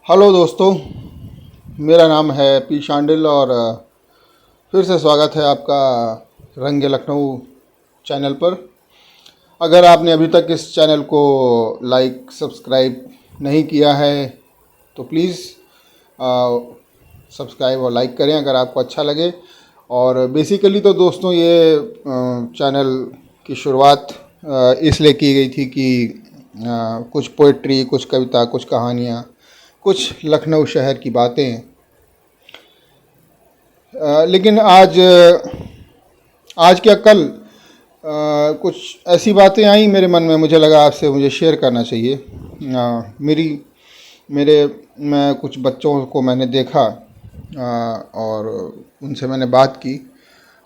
Hello दोस्तों, मेरा नाम है पी शांडिल और फिर से स्वागत है आपका रंगे लखनऊ चैनल पर। अगर आपने अभी तक इस चैनल को लाइक सब्सक्राइब नहीं किया है तो प्लीज़ सब्सक्राइब और लाइक करें अगर आपको अच्छा लगे। और बेसिकली तो दोस्तों ये चैनल की शुरुआत इसलिए की गई थी कि कुछ पोइट्री, कुछ कविता, कुछ कहानियाँ, कुछ लखनऊ शहर की बातें। लेकिन आज क्या कल कुछ ऐसी बातें आई मेरे मन में, मुझे लगा आपसे मुझे शेयर करना चाहिए। मैं कुछ बच्चों को मैंने देखा और उनसे मैंने बात की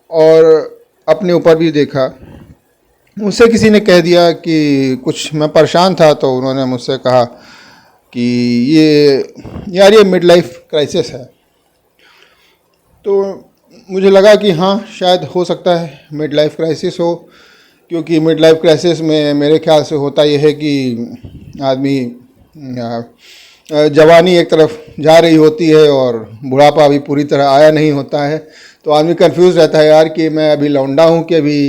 और अपने ऊपर भी देखा। मुझसे किसी ने कह दिया कि कुछ, मैं परेशान था तो उन्होंने मुझसे कहा कि ये मिड लाइफ क्राइसिस है। तो मुझे लगा कि हाँ, शायद हो सकता है मिड लाइफ क्राइसिस हो, क्योंकि मिड लाइफ क्राइसिस में मेरे ख्याल से होता यह है कि आदमी जवानी एक तरफ जा रही होती है और बुढ़ापा अभी पूरी तरह आया नहीं होता है। तो आदमी कंफ्यूज रहता है यार कि मैं अभी लौंडा हूँ कि अभी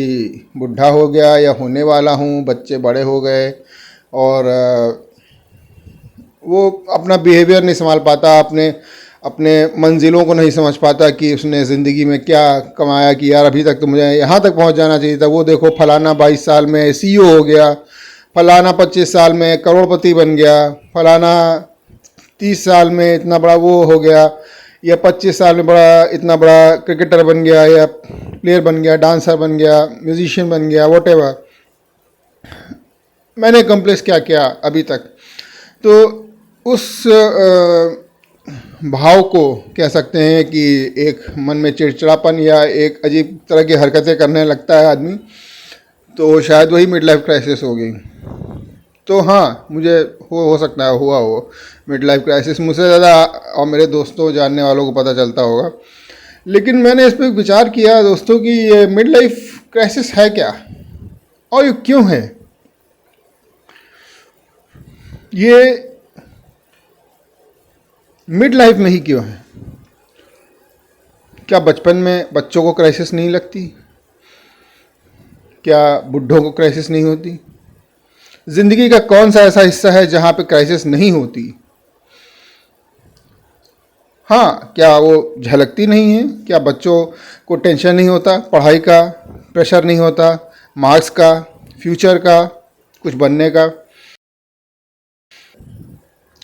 बुढ़ा हो गया या होने वाला हूँ, बच्चे बड़े हो गए और वो अपना बिहेवियर नहीं संभाल पाता, अपने मंजिलों को नहीं समझ पाता कि उसने ज़िंदगी में क्या कमाया कि यार अभी तक तो मुझे यहाँ तक पहुँच जाना चाहिए था। वो देखो, फलाना 22 साल में सीईओ हो गया, फलाना 25 साल में करोड़पति बन गया, फलाना 30 साल में इतना बड़ा वो हो गया, या 25 साल में इतना बड़ा क्रिकेटर बन गया, या प्लेयर बन गया, डांसर बन गया, म्यूजिशियन बन गया, वॉटेवर। मैंने अकम्प्लिश क्या किया अभी तक? तो उस भाव को कह सकते हैं कि एक मन में चिड़चिड़ापन या एक अजीब तरह की हरकतें करने लगता है आदमी, तो शायद वही मिड लाइफ क्राइसिस होगी। तो हाँ, मुझे हो सकता है हुआ हो मिड लाइफ क्राइसिस। मुझसे ज़्यादा और मेरे दोस्तों, जानने वालों को पता चलता होगा। लेकिन मैंने इस पर विचार किया दोस्तों कि ये मिड लाइफ क्राइसिस है क्या और ये क्यों है। ये मिड लाइफ में ही क्यों है? क्या बचपन में बच्चों को क्राइसिस नहीं लगती? क्या बुढ़ों को क्राइसिस नहीं होती? जिंदगी का कौन सा ऐसा हिस्सा है जहां पे क्राइसिस नहीं होती? हाँ, क्या वो झलकती नहीं है? क्या बच्चों को टेंशन नहीं होता, पढ़ाई का प्रेशर नहीं होता, मार्क्स का, फ्यूचर का, कुछ बनने का?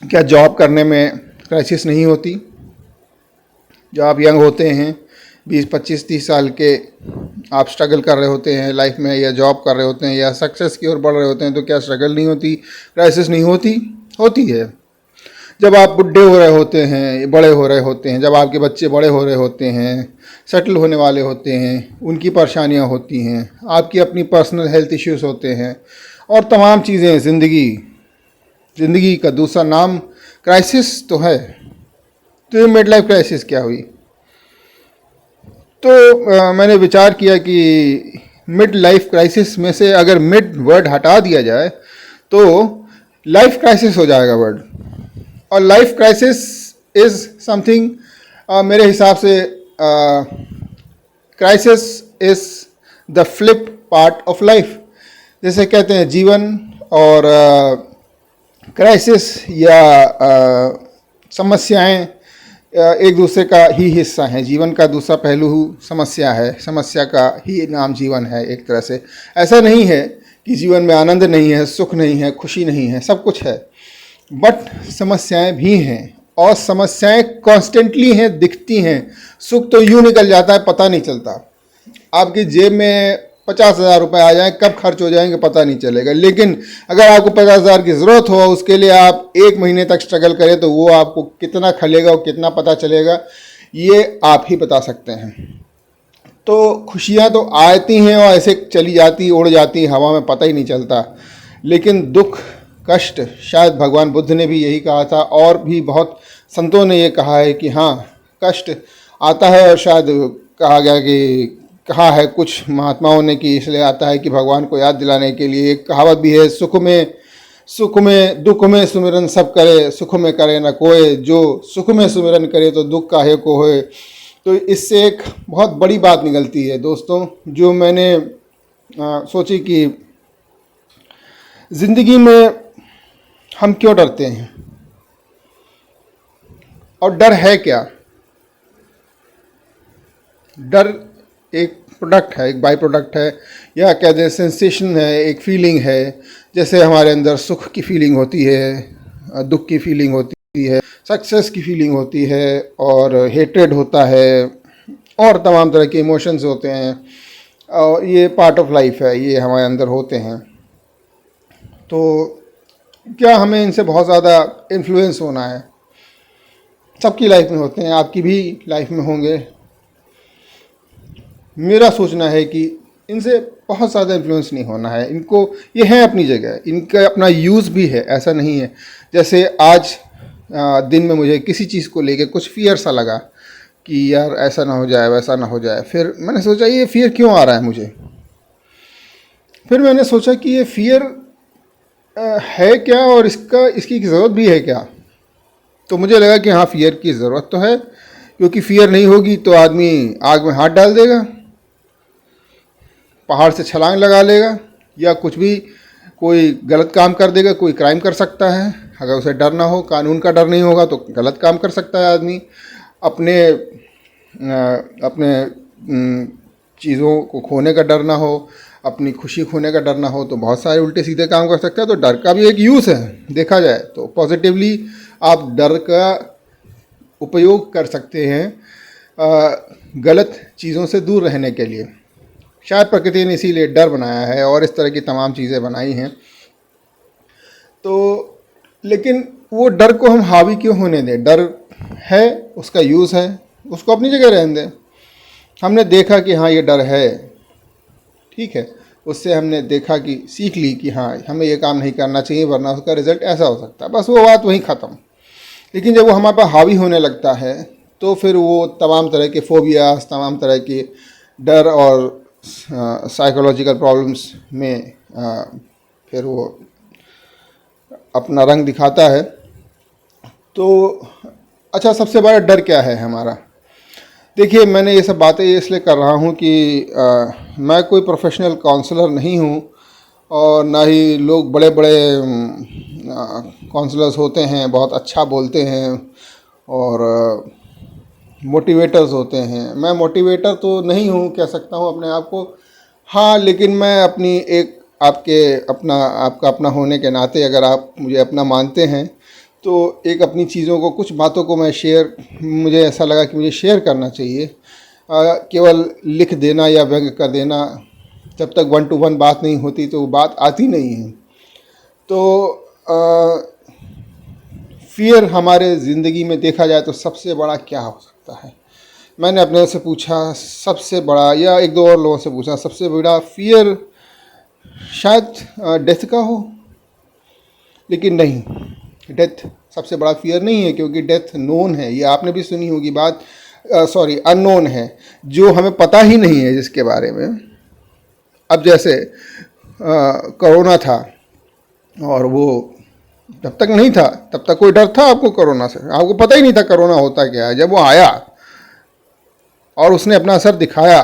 क्या जॉब करने में क्राइसिस नहीं होती? जब आप यंग होते हैं, 20, 25, 30 साल के, आप स्ट्रगल कर रहे होते हैं लाइफ में, या जॉब कर रहे होते हैं, या सक्सेस की ओर बढ़ रहे होते हैं, तो क्या स्ट्रगल नहीं होती, क्राइसिस नहीं होती? होती है। जब आप बुढ़े हो रहे होते हैं, बड़े हो रहे होते हैं, जब आपके बच्चे बड़े हो रहे होते हैं, सेटल होने वाले होते हैं, उनकी परेशानियां होती हैं, आपकी अपनी पर्सनल हेल्थ इश्यूज होते हैं और तमाम चीज़ें। ज़िंदगी का दूसरा नाम क्राइसिस तो है। तो ये मिड लाइफ क्राइसिस क्या हुई? तो मैंने विचार किया कि मिड लाइफ क्राइसिस में से अगर मिड वर्ड हटा दिया जाए तो लाइफ क्राइसिस हो जाएगा वर्ड। और लाइफ क्राइसिस इज समथिंग, मेरे हिसाब से crisis is the flip part of life. जैसे कहते हैं जीवन और क्राइसिस या समस्याएं एक दूसरे का ही हिस्सा हैं। जीवन का दूसरा पहलू समस्या है, समस्या का ही नाम जीवन है एक तरह से। ऐसा नहीं है कि जीवन में आनंद नहीं है, सुख नहीं है, खुशी नहीं है, सब कुछ है, बट समस्याएं भी हैं और समस्याएं कॉन्स्टेंटली हैं, दिखती हैं। सुख तो यूँ निकल जाता है, पता नहीं चलता। आपकी जेब में 50,000 रुपये आ जाएं, कब खर्च हो जाएंगे पता नहीं चलेगा। लेकिन अगर आपको 50,000 की ज़रूरत हो, उसके लिए आप 1 महीने तक स्ट्रगल करें, तो वो आपको कितना खलेगा और कितना पता चलेगा, ये आप ही बता सकते हैं। तो खुशियाँ तो आती हैं और ऐसे चली जाती, उड़ जाती हवा में, पता ही नहीं चलता। लेकिन दुख, कष्ट, शायद भगवान बुद्ध ने भी यही कहा था और भी बहुत संतों ने ये कहा है कि हाँ, कष्ट आता है। और शायद कहा है कुछ महात्माओं ने कि इसलिए आता है कि भगवान को याद दिलाने के लिए। एक कहावत भी है, सुख में दुख में सुमिरन सब करे, सुख में करे न कोय, जो सुख में सुमिरन करे तो दुख काहे को होए। तो इससे एक बहुत बड़ी बात निकलती है दोस्तों, जो मैंने सोची कि ज़िंदगी में हम क्यों डरते हैं और डर है क्या। डर एक प्रोडक्ट है, एक बाई प्रोडक्ट है, या कह दें सेंसेशन है, एक फीलिंग है। जैसे हमारे अंदर सुख की फीलिंग होती है, दुख की फीलिंग होती है, सक्सेस की फीलिंग होती है, और हेट्रेड होता है, और तमाम तरह के इमोशंस होते हैं, और ये पार्ट ऑफ लाइफ है, ये हमारे अंदर होते हैं। तो क्या हमें इनसे बहुत ज़्यादा इन्फ्लुएंस होना है? सबकी लाइफ में होते हैं, आपकी भी लाइफ में होंगे। मेरा सोचना है कि इनसे बहुत ज़्यादा इन्फ्लुएंस नहीं होना है इनको। ये हैं अपनी जगह, इनका अपना यूज़ भी है, ऐसा नहीं है। जैसे आज दिन में मुझे किसी चीज़ को लेके कुछ फियर सा लगा कि यार ऐसा ना हो जाए, वैसा ना हो जाए। फिर मैंने सोचा ये फियर क्यों आ रहा है मुझे। फिर मैंने सोचा कि ये फियर है क्या, और इसकी ज़रूरत भी है क्या। तो मुझे लगा कि हाँ, फियर की ज़रूरत तो है, क्योंकि फियर नहीं होगी तो आदमी आग में हाथ डाल देगा, पहाड़ से छलांग लगा लेगा, या कुछ भी कोई गलत काम कर देगा, कोई क्राइम कर सकता है। अगर उसे डर ना हो, कानून का डर नहीं होगा, तो गलत काम कर सकता है आदमी। अपने चीज़ों को खोने का डर ना हो, अपनी खुशी खोने का डर ना हो, तो बहुत सारे उल्टे सीधे काम कर सकता है। तो डर का भी एक यूज़ है, देखा जाए तो पॉजिटिवली आप डर का उपयोग कर सकते हैं गलत चीज़ों से दूर रहने के लिए। शायद प्रकृति ने इसीलिए डर बनाया है और इस तरह की तमाम चीज़ें बनाई हैं। तो लेकिन वो डर को हम हावी क्यों होने दें। डर है, उसका यूज़ है, उसको अपनी जगह रहने दें। हमने देखा कि हाँ ये डर है, ठीक है, उससे हमने देखा कि सीख ली कि हाँ हमें ये काम नहीं करना चाहिए, वरना उसका रिज़ल्ट ऐसा हो सकता है। बस वो बात वहीं ख़त्म। लेकिन जब वो हमारे पास हावी होने लगता है तो फिर वो तमाम तरह के फोबियाज, तमाम तरह के डर और साइकोलॉजिकल प्रॉब्लम्स में फिर वो अपना रंग दिखाता है। तो अच्छा, सबसे बड़ा डर क्या है हमारा? देखिए, मैंने ये सब बातें इसलिए कर रहा हूँ कि मैं कोई प्रोफेशनल काउंसलर नहीं हूँ, और ना ही लोग बड़े बड़े काउंसलर्स होते हैं, बहुत अच्छा बोलते हैं और मोटिवेटर्स होते हैं। मैं मोटिवेटर तो नहीं हूँ, कह सकता हूँ अपने आप को। हाँ, लेकिन मैं अपनी एक आपका अपना होने के नाते, अगर आप मुझे अपना मानते हैं, तो एक अपनी चीज़ों को, कुछ बातों को मुझे ऐसा लगा कि मुझे शेयर करना चाहिए। केवल लिख देना या व्यंग कर देना, जब तक 1 to 1 बात नहीं होती तो वो बात आती नहीं है। तो फियर हमारे ज़िंदगी में देखा जाए तो सबसे बड़ा क्या हो सकता है? मैंने अपने से पूछा सबसे बड़ा, या एक दो और लोगों से पूछा, सबसे बड़ा फियर शायद डेथ का हो। लेकिन नहीं, डेथ सबसे बड़ा फियर नहीं है, क्योंकि डेथ नोन है। ये आपने भी सुनी होगी बात, अननोन है, जो हमें पता ही नहीं है जिसके बारे में। अब जैसे कोरोना था, और वो जब तक नहीं था तब तक कोई डर था आपको कोरोना से? आपको पता ही नहीं था कोरोना होता क्या है। जब वो आया और उसने अपना असर दिखाया,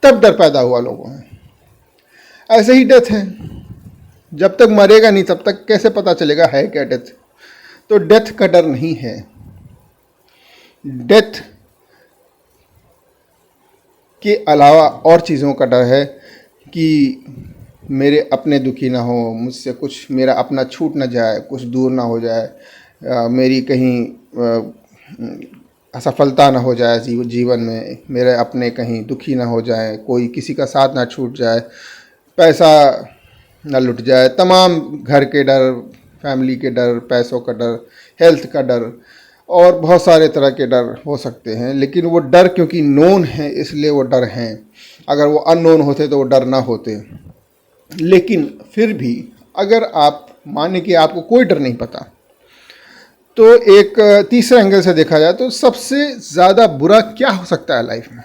तब डर पैदा हुआ लोगों में। ऐसे ही डेथ है, जब तक मरेगा नहीं तब तक कैसे पता चलेगा है क्या डेथ। तो डेथ का डर नहीं है। डेथ के अलावा और चीज़ों का डर है कि मेरे अपने दुखी ना हो, मुझसे कुछ मेरा अपना छूट ना जाए, कुछ दूर ना हो जाए, मेरी कहीं असफलता ना हो जाए जीवन में, मेरे अपने कहीं दुखी ना हो जाए, कोई किसी का साथ ना छूट जाए, पैसा ना लुट जाए, तमाम घर के डर, फैमिली के डर, पैसों का डर, हेल्थ का डर, और बहुत सारे तरह के डर हो सकते हैं। लेकिन वो डर क्योंकि नोन है इसलिए वो डर हैं। अगर वो अननोन होते तो वो डर ना होते। लेकिन फिर भी अगर आप माने कि आपको कोई डर नहीं पता, तो एक तीसरे एंगल से देखा जाए तो सबसे ज़्यादा बुरा क्या हो सकता है लाइफ में?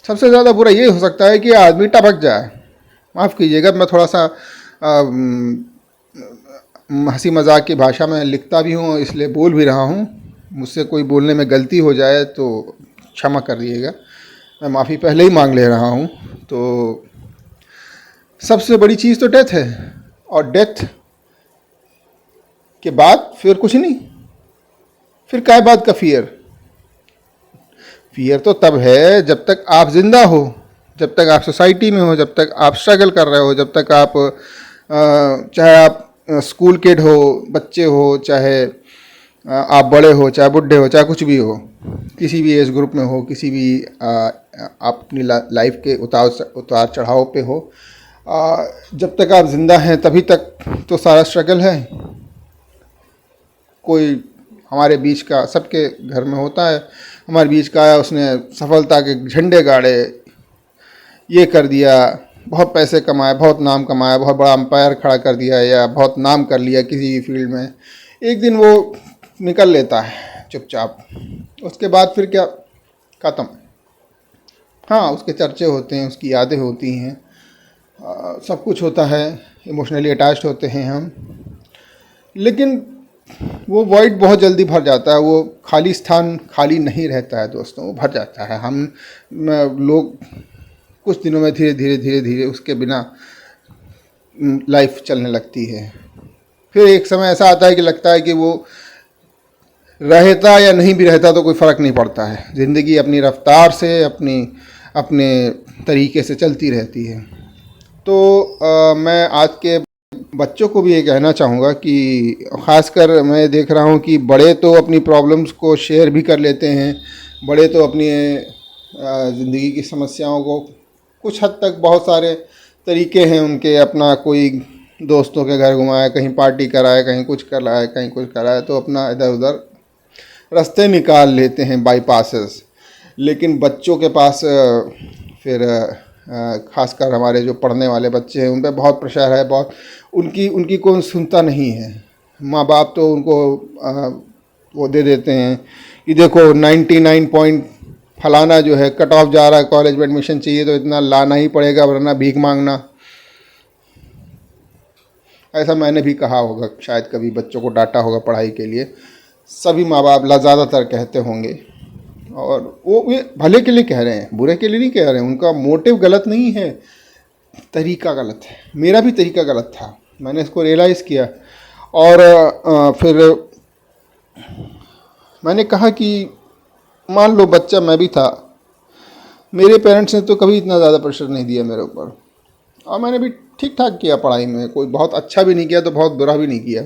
सबसे ज़्यादा बुरा ये हो सकता है कि आदमी टपक जाए। माफ़ कीजिएगा, मैं थोड़ा सा हंसी मजाक की भाषा में लिखता भी हूँ, इसलिए बोल भी रहा हूँ। मुझसे कोई बोलने में गलती हो जाए तो क्षमा कर दिएगा, मैं माफ़ी पहले ही मांग ले रहा हूँ। तो सबसे बड़ी चीज़ तो डेथ है, और डेथ के बाद फिर कुछ नहीं, फिर काय बात का फियर। फियर तो तब है जब तक आप जिंदा हो, जब तक आप सोसाइटी में हो, जब तक आप स्ट्रगल कर रहे हो, जब तक आप चाहे आप स्कूल किड हो, बच्चे हो, चाहे आप बड़े हो, चाहे बुढ़े हो, चाहे कुछ भी हो, किसी भी एज ग्रुप में हो, किसी भी आप अपनी लाइफ के उतार चढ़ाव पे हो, जब तक आप जिंदा हैं तभी तक तो सारा स्ट्रगल है। कोई हमारे बीच का, सबके घर में होता है, हमारे बीच का आया, उसने सफलता के झंडे गाड़े, ये कर दिया, बहुत पैसे कमाए, बहुत नाम कमाया, बहुत बड़ा अंपायर खड़ा कर दिया, या बहुत नाम कर लिया किसी भी फील्ड में, एक दिन वो निकल लेता है चुपचाप। उसके बाद फिर क्या, ख़त्म। हाँ, उसके चर्चे होते हैं, उसकी यादें होती हैं, सब कुछ होता है, इमोशनली अटैच्ड होते हैं हम, लेकिन वो वॉइड बहुत जल्दी भर जाता है। वो खाली स्थान खाली नहीं रहता है दोस्तों, वो भर जाता है। हम लोग कुछ दिनों में धीरे धीरे उसके बिना लाइफ चलने लगती है। फिर एक समय ऐसा आता है कि लगता है कि वो रहता या नहीं भी रहता तो कोई फ़र्क नहीं पड़ता है, ज़िंदगी अपनी रफ्तार से, अपने तरीके से चलती रहती है। तो मैं आज के बच्चों को भी ये कहना चाहूँगा कि ख़ासकर मैं देख रहा हूँ कि बड़े तो अपनी प्रॉब्लम्स को शेयर भी कर लेते हैं, बड़े तो अपनी ज़िंदगी की समस्याओं को, कुछ हद तक बहुत सारे तरीके हैं उनके, अपना कोई दोस्तों के घर घुमाए, कहीं पार्टी कराए, कहीं कुछ कराए, कहीं कुछ कराए, तो अपना इधर उधर रास्ते निकाल लेते हैं, बाईपासेस। लेकिन बच्चों के पास फिर ख़ासकर हमारे जो पढ़ने वाले बच्चे हैं उन पर बहुत प्रेशर है, बहुत उनकी कौन सुनता नहीं है। माँ बाप तो उनको वो दे देते हैं कि देखो 99 पॉइंट फलाना जो है कट ऑफ जा रहा है, कॉलेज में एडमिशन चाहिए तो इतना लाना ही पड़ेगा वरना भीख मांगना। ऐसा मैंने भी कहा होगा, शायद कभी बच्चों को डांटा होगा पढ़ाई के लिए, सभी माँ बाप ज़्यादातर कहते होंगे, और वो भले के लिए कह रहे हैं, बुरे के लिए नहीं कह रहे हैं। उनका मोटिव गलत नहीं है, तरीका गलत है। मेरा भी तरीका गलत था, मैंने इसको रियलाइज़ किया, और फिर मैंने कहा कि मान लो बच्चा मैं भी था, मेरे पेरेंट्स ने तो कभी इतना ज़्यादा प्रेशर नहीं दिया मेरे ऊपर, और मैंने भी ठीक ठाक किया पढ़ाई में, कोई बहुत अच्छा भी नहीं किया तो बहुत बुरा भी नहीं किया,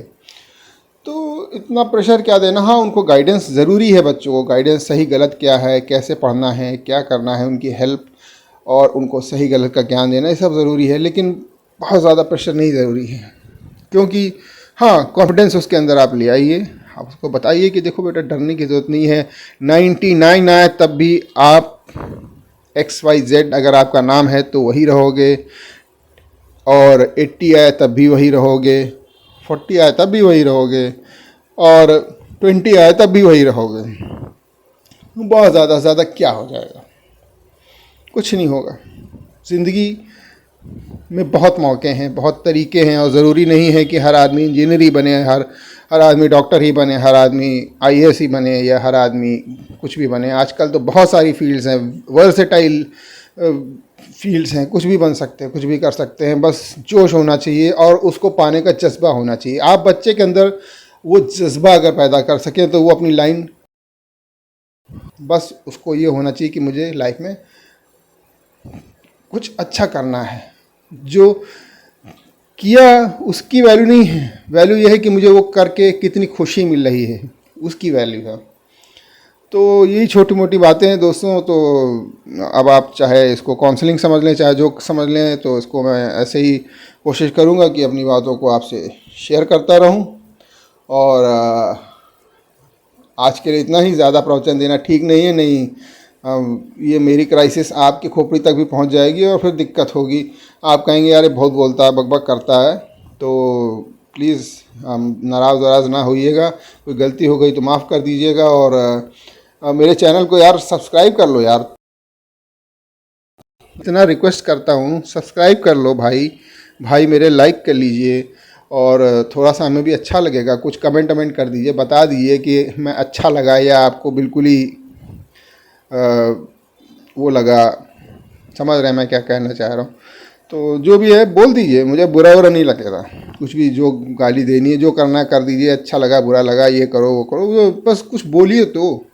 तो इतना प्रेशर क्या देना। हाँ, उनको गाइडेंस ज़रूरी है, बच्चों को गाइडेंस, सही गलत क्या है, कैसे पढ़ना है, क्या करना है, उनकी हेल्प और उनको सही गलत का ज्ञान देना, ये सब ज़रूरी है, लेकिन बहुत ज़्यादा प्रेशर नहीं ज़रूरी है। क्योंकि हाँ, कॉन्फिडेंस उसके अंदर आप ले आइए, आप उसको बताइए कि देखो बेटा डरने की ज़रूरत नहीं है, 99 आए तब भी आप XYZ अगर आपका नाम है तो वही रहोगे, और 80 आए तब भी वही रहोगे, 40 आए तब भी वही रहोगे, और 20 आए तब भी वही रहोगे। बहुत ज़्यादा से ज़्यादा क्या हो जाएगा, कुछ नहीं होगा। ज़िंदगी में बहुत मौके हैं, बहुत तरीके हैं, और ज़रूरी नहीं है कि हर आदमी इंजीनियर ही बने, हर आदमी डॉक्टर ही बने, हर आदमी IAS ही बने, या हर आदमी कुछ भी बने। आजकल तो बहुत सारी फील्ड्स हैं, वर्सेटाइल फील्ड्स हैं, कुछ भी बन सकते हैं, कुछ भी कर सकते हैं, बस जोश होना चाहिए और उसको पाने का जज्बा होना चाहिए। आप बच्चे के अंदर वो जज्बा अगर पैदा कर सकें तो वो अपनी लाइन, बस उसको ये होना चाहिए कि मुझे लाइफ में कुछ अच्छा करना है, जो किया उसकी वैल्यू नहीं है, वैल्यू ये है कि मुझे वो करके कितनी खुशी मिल रही है, उसकी वैल्यू है। तो यही छोटी मोटी बातें हैं दोस्तों। तो अब आप चाहे इसको काउंसलिंग समझ लें, चाहे जो समझ लें, तो इसको मैं ऐसे ही कोशिश करूँगा कि अपनी बातों को आपसे शेयर करता रहूँ। और आज के लिए इतना ही, ज़्यादा प्रवचन देना ठीक नहीं है, नहीं ये मेरी क्राइसिस आपकी खोपड़ी तक भी पहुंच जाएगी और फिर दिक्कत होगी। आप कहेंगे यार ये बहुत बोलता है, बकबक करता है। तो प्लीज़ नाराज़ वराज ना होइएगा, कोई गलती हो गई तो माफ़ कर दीजिएगा। और मेरे चैनल को यार सब्सक्राइब कर लो यार, इतना रिक्वेस्ट करता हूँ, सब्सक्राइब कर लो भाई, मेरे लाइक कर लीजिए। और थोड़ा सा हमें भी अच्छा लगेगा। कुछ कमेंट कर दीजिए, बता दीजिए कि मैं अच्छा लगा या आपको बिल्कुल ही वो लगा। समझ रहे हैं मैं क्या कहना चाह रहा हूँ। तो जो भी है बोल दीजिए, मुझे बुरा बुरा नहीं लगेगा। कुछ भी जो गाली देनी है, जो करना है कर दीजिए। अच्छा लगा बुरा लगा, ये करो वो करो, वो बस कुछ बोलिए तो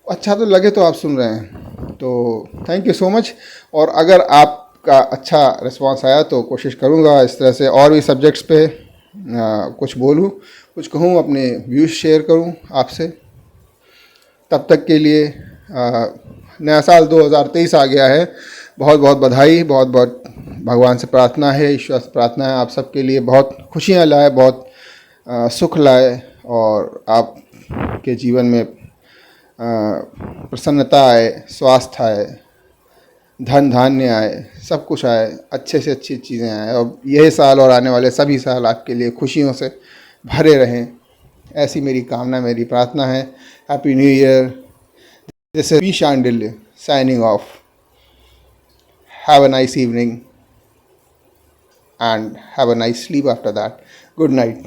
अच्छा तो लगे तो आप सुन रहे हैं। तो थैंक यू सो मच। और अगर आपका अच्छा रिस्पांस आया तो कोशिश करूँगा इस तरह से और भी सब्जेक्ट्स पे कुछ बोलूँ, कुछ कहूँ, अपने व्यूज़ शेयर करूँ आपसे। तब तक के लिए नया साल 2023 आ गया है। बहुत बहुत बधाई, बहुत बहुत भगवान से प्रार्थना है, ईश्वर से प्रार्थना है आप सबके लिए बहुत खुशियाँ लाए, बहुत सुख लाए, और आप के जीवन में प्रसन्नता आए, स्वास्थ्य आए, धन धान्य आए, सब कुछ आए, अच्छे से अच्छी चीज़ें आए, और यही साल और आने वाले सभी साल आपके लिए खुशियों से भरे रहें, ऐसी मेरी कामना, मेरी प्रार्थना है। Happy new year. This is P Shandilya signing off. Have a nice evening and have a nice sleep after that. Good night.